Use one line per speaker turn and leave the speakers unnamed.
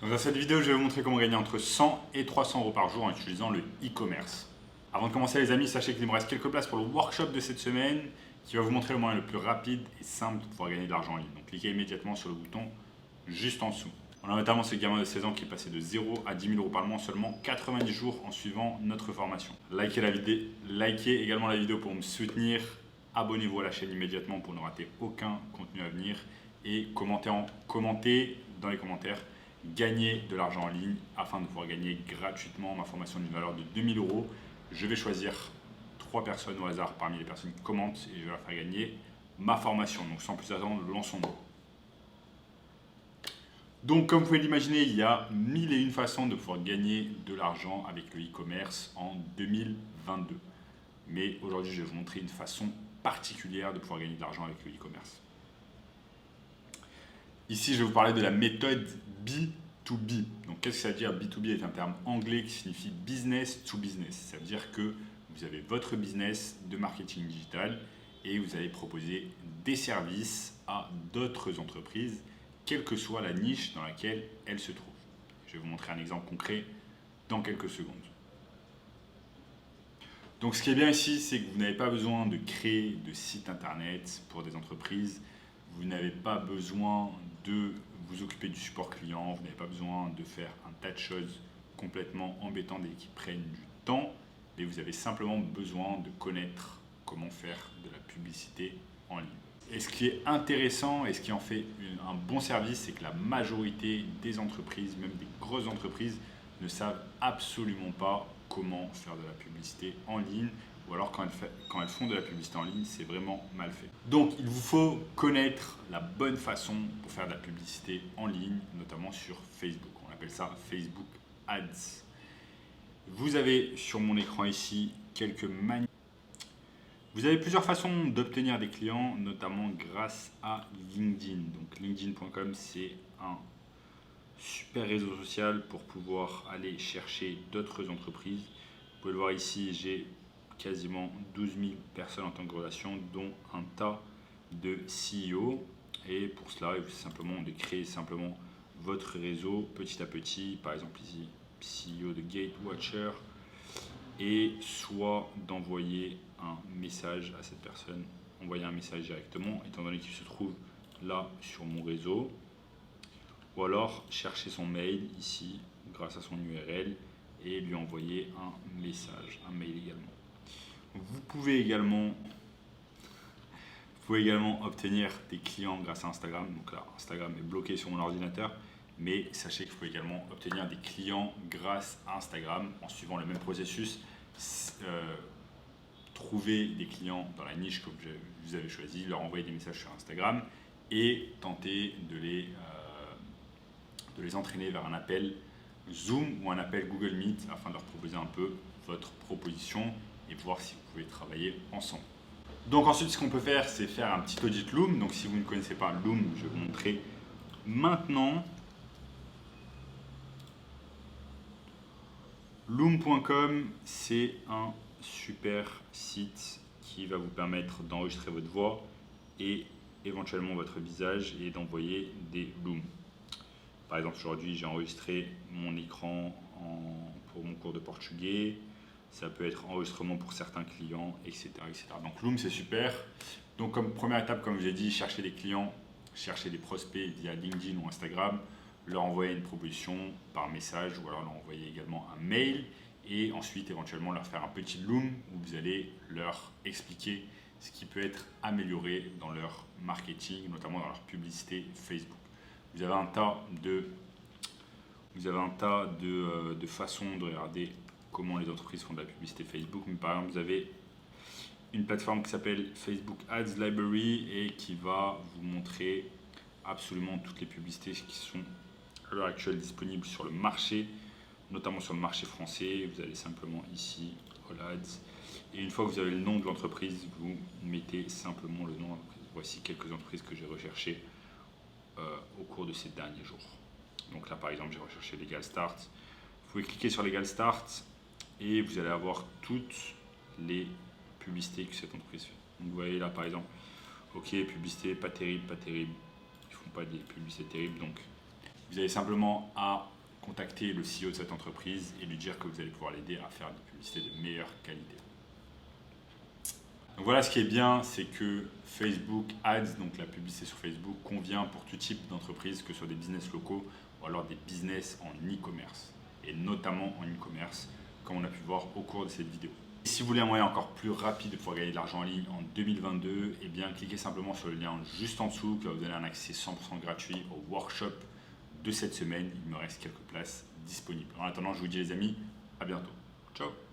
Donc dans cette vidéo, je vais vous montrer comment gagner entre 100 et 300 euros par jour en utilisant le e-commerce. Avant de commencer les amis, sachez qu'il me reste quelques places pour le workshop de cette semaine qui va vous montrer le moyen le plus rapide et simple de pouvoir gagner de l'argent en ligne. Donc cliquez immédiatement sur le bouton juste en dessous. On a notamment ce gamin de 16 ans qui est passé de 0 à 10 000 euros par mois en seulement 90 jours en suivant notre formation. Likez également la vidéo pour me soutenir. Abonnez-vous à la chaîne immédiatement pour ne rater aucun contenu à venir. Et commentez dans les commentaires, gagner de l'argent en ligne afin de pouvoir gagner gratuitement ma formation d'une valeur de 2 000 euros. Je vais choisir 3 personnes au hasard parmi les personnes qui commentent et je vais leur faire gagner ma formation. Donc sans plus attendre, lançons-nous. Donc comme vous pouvez l'imaginer, il y a 1001 façons de pouvoir gagner de l'argent avec le e-commerce en 2022. Mais aujourd'hui, je vais vous montrer une façon particulière de pouvoir gagner de l'argent avec le e-commerce. Ici, je vais vous parler de la méthode B2B. Donc qu'est-ce que ça veut dire? B2B est un terme anglais qui signifie business to business. Ça veut dire que vous avez votre business de marketing digital et vous allez proposer des services à d'autres entreprises, quelle que soit la niche dans laquelle elles se trouvent. Je vais vous montrer un exemple concret dans quelques secondes. Donc ce qui est bien ici, c'est que vous n'avez pas besoin de créer de site internet pour des entreprises. Vous n'avez pas besoin de vous occuper du support client. Vous n'avez pas besoin de faire un tas de choses complètement embêtantes et qui prennent du temps. Mais vous avez simplement besoin de connaître comment faire de la publicité en ligne. Et ce qui est intéressant et ce qui en fait un bon service, c'est que la majorité des entreprises, même des grosses entreprises, ne savent absolument pas comment faire de la publicité en ligne, ou alors quand elles font de la publicité en ligne, c'est vraiment mal fait. Donc il vous faut connaître la bonne façon pour faire de la publicité en ligne, notamment sur Facebook. On appelle ça Facebook Ads. Vous avez sur mon écran ici quelques manières. Vous avez plusieurs façons d'obtenir des clients, notamment grâce à LinkedIn. Donc LinkedIn.com, c'est un super réseau social pour pouvoir aller chercher d'autres entreprises. Vous pouvez le voir ici, j'ai quasiment 12 000 personnes en tant que relation, dont un tas de CEO. Et pour cela, il faut simplement de créer simplement votre réseau petit à petit. Par exemple ici, CEO de Gatewatcher. Et soit d'envoyer un message à cette personne, envoyer un message directement, étant donné qu'il se trouve là sur mon réseau. Ou alors chercher son mail ici, grâce à son URL, et lui envoyer un message, un mail également. Vous pouvez également obtenir des clients grâce à Instagram. Donc là, Instagram est bloqué sur mon ordinateur, mais sachez que vous pouvez également obtenir des clients grâce à Instagram en suivant le même processus. Trouver des clients dans la niche que vous avez choisi, leur envoyer des messages sur Instagram et tenter de les entraîner vers un appel Zoom ou un appel Google Meet afin de leur proposer un peu votre proposition et voir si vous pouvez travailler ensemble. Donc ensuite, ce qu'on peut faire, c'est faire un petit audit Loom. Donc si vous ne connaissez pas Loom, je vais vous montrer maintenant. Loom.com, c'est un super site qui va vous permettre d'enregistrer votre voix et éventuellement votre visage et d'envoyer des Looms. Par exemple, aujourd'hui, j'ai enregistré mon écran pour mon cours de portugais. Ça peut être enregistrement pour certains clients, etc. etc. Donc Loom, c'est super. Donc comme première étape, comme je l'ai dit, chercher des clients, chercher des prospects via LinkedIn ou Instagram, leur envoyer une proposition par message ou alors leur envoyer également un mail et ensuite éventuellement leur faire un petit Loom où vous allez leur expliquer ce qui peut être amélioré dans leur marketing, notamment dans leur publicité Facebook. Vous avez un tas de façons de regarder comment les entreprises font de la publicité Facebook. Mais par exemple, vous avez une plateforme qui s'appelle Facebook Ads Library et qui va vous montrer absolument toutes les publicités qui sont à l'heure actuelle disponibles sur le marché, notamment sur le marché français. Vous allez simplement ici, All Ads, et une fois que vous avez le nom de l'entreprise, vous mettez simplement le nom de l'entreprise. Voici quelques entreprises que j'ai recherchées au cours de ces derniers jours. Donc là, par exemple, j'ai recherché Legal Start. Vous pouvez cliquer sur Legal Start et vous allez avoir toutes les publicités que cette entreprise fait. Donc vous voyez là, par exemple, ok, publicité pas terrible, pas terrible. Ils font pas des publicités terribles, donc vous avez simplement à contacter le CEO de cette entreprise et lui dire que vous allez pouvoir l'aider à faire des publicités de meilleure qualité. Donc voilà, ce qui est bien, c'est que Facebook Ads, donc la publicité sur Facebook, convient pour tout type d'entreprise, que ce soit des business locaux ou alors des business en e-commerce, et notamment en e-commerce, comme on a pu voir au cours de cette vidéo. Et si vous voulez un moyen encore plus rapide de pouvoir gagner de l'argent en ligne en 2022, eh bien cliquez simplement sur le lien juste en dessous qui va vous donner un accès 100% gratuit au workshop de cette semaine. Il me reste quelques places disponibles. En attendant, je vous dis les amis, à bientôt. Ciao.